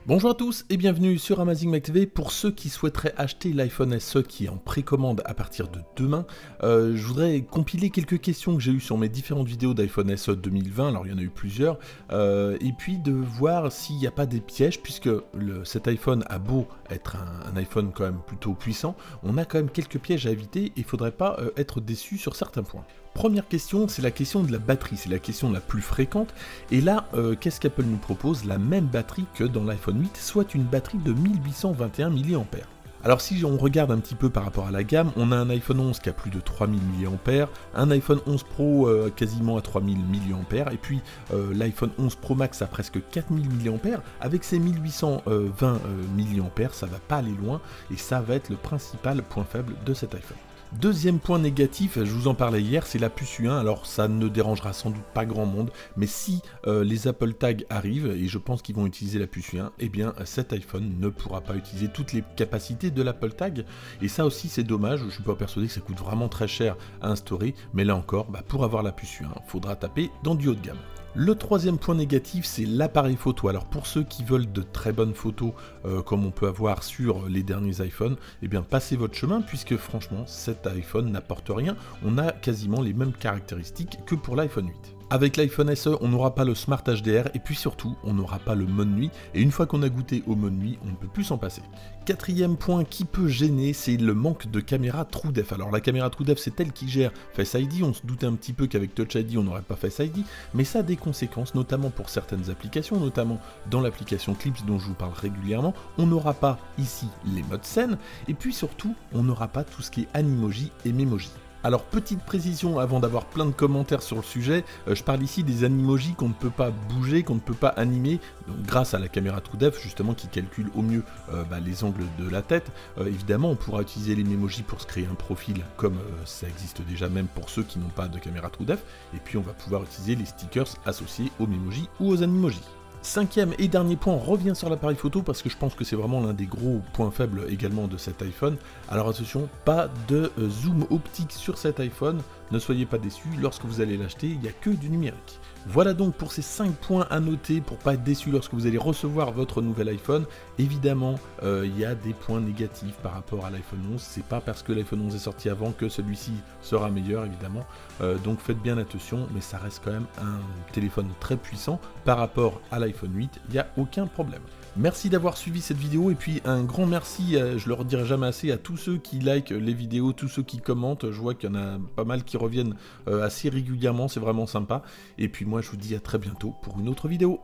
Bonjour à tous et bienvenue sur Amazing Mac TV. Pour ceux qui souhaiteraient acheter l'iPhone SE qui est en précommande à partir de demain, je voudrais compiler quelques questions que j'ai eues sur mes différentes vidéos d'iPhone SE 2020, alors il y en a eu plusieurs, et puis de voir s'il n'y a pas des pièges, puisque cet iPhone a beau être un iPhone quand même plutôt puissant, on a quand même quelques pièges à éviter et il ne faudrait pas être déçu sur certains points. Première question, c'est la question de la batterie, c'est la question la plus fréquente, et là, qu'est-ce qu'Apple nous propose? La même batterie que dans l'iPhone 8, soit une batterie de 1821 mAh. Alors si on regarde un petit peu par rapport à la gamme, on a un iPhone 11 qui a plus de 3000 mAh, un iPhone 11 Pro quasiment à 3000 mAh, et puis l'iPhone 11 Pro Max à presque 4000 mAh, avec ses 1820 mAh, ça va pas aller loin, et ça va être le principal point faible de cet iPhone. Deuxième point négatif, je vous en parlais hier, c'est la puce U1. Alors ça ne dérangera sans doute pas grand monde, mais si les Apple Tags arrivent, et je pense qu'ils vont utiliser la puce U1, eh bien cet iPhone ne pourra pas utiliser toutes les capacités de l'Apple Tag, et ça aussi c'est dommage. Je suis pas persuadé que ça coûte vraiment très cher à instaurer, mais là encore, pour avoir la puce U1, il faudra taper dans du haut de gamme. Le troisième point négatif, c'est l'appareil photo. Alors pour ceux qui veulent de très bonnes photos, comme on peut avoir sur les derniers iPhones, eh bien passez votre chemin, puisque franchement, cet iPhone n'apporte rien. On a quasiment les mêmes caractéristiques que pour l'iPhone 8. Avec l'iPhone SE, on n'aura pas le Smart HDR et puis surtout, on n'aura pas le mode nuit. Et une fois qu'on a goûté au mode nuit, on ne peut plus s'en passer. Quatrième point qui peut gêner, c'est le manque de caméra TrueDepth. Alors la caméra TrueDepth, c'est elle qui gère Face ID. On se doutait un petit peu qu'avec Touch ID, on n'aurait pas Face ID. Mais ça a des conséquences, notamment pour certaines applications, notamment dans l'application Clips dont je vous parle régulièrement. On n'aura pas ici les modes scène. Et puis surtout, on n'aura pas tout ce qui est Animoji et Memoji. Alors petite précision avant d'avoir plein de commentaires sur le sujet, je parle ici des animojis qu'on ne peut pas bouger, qu'on ne peut pas animer, donc grâce à la caméra TrueDepth justement qui calcule au mieux les angles de la tête. Évidemment on pourra utiliser les Memoji pour se créer un profil comme ça existe déjà même pour ceux qui n'ont pas de caméra TrueDepth, et puis on va pouvoir utiliser les stickers associés aux Memoji ou aux animojis. Cinquième et dernier point, on revient sur l'appareil photo parce que je pense que c'est vraiment l'un des gros points faibles également de cet iPhone. Alors attention, pas de zoom optique sur cet iPhone, ne soyez pas déçus, lorsque vous allez l'acheter, il n'y a que du numérique. Voilà donc pour ces 5 points à noter pour pas être déçu lorsque vous allez recevoir votre nouvel iPhone. Évidemment, il y a des points négatifs par rapport à l'iPhone 11, c'est pas parce que l'iPhone 11 est sorti avant que celui-ci sera meilleur évidemment, donc faites bien attention, mais ça reste quand même un téléphone très puissant par rapport à l'iPhone 8, il n'y a aucun problème. Merci d'avoir suivi cette vidéo et puis un grand merci, je le redirai jamais assez, à tous ceux qui likent les vidéos, tous ceux qui commentent, je vois qu'il y en a pas mal qui reviennent assez régulièrement, c'est vraiment sympa. Et puis moi je vous dis à très bientôt pour une autre vidéo.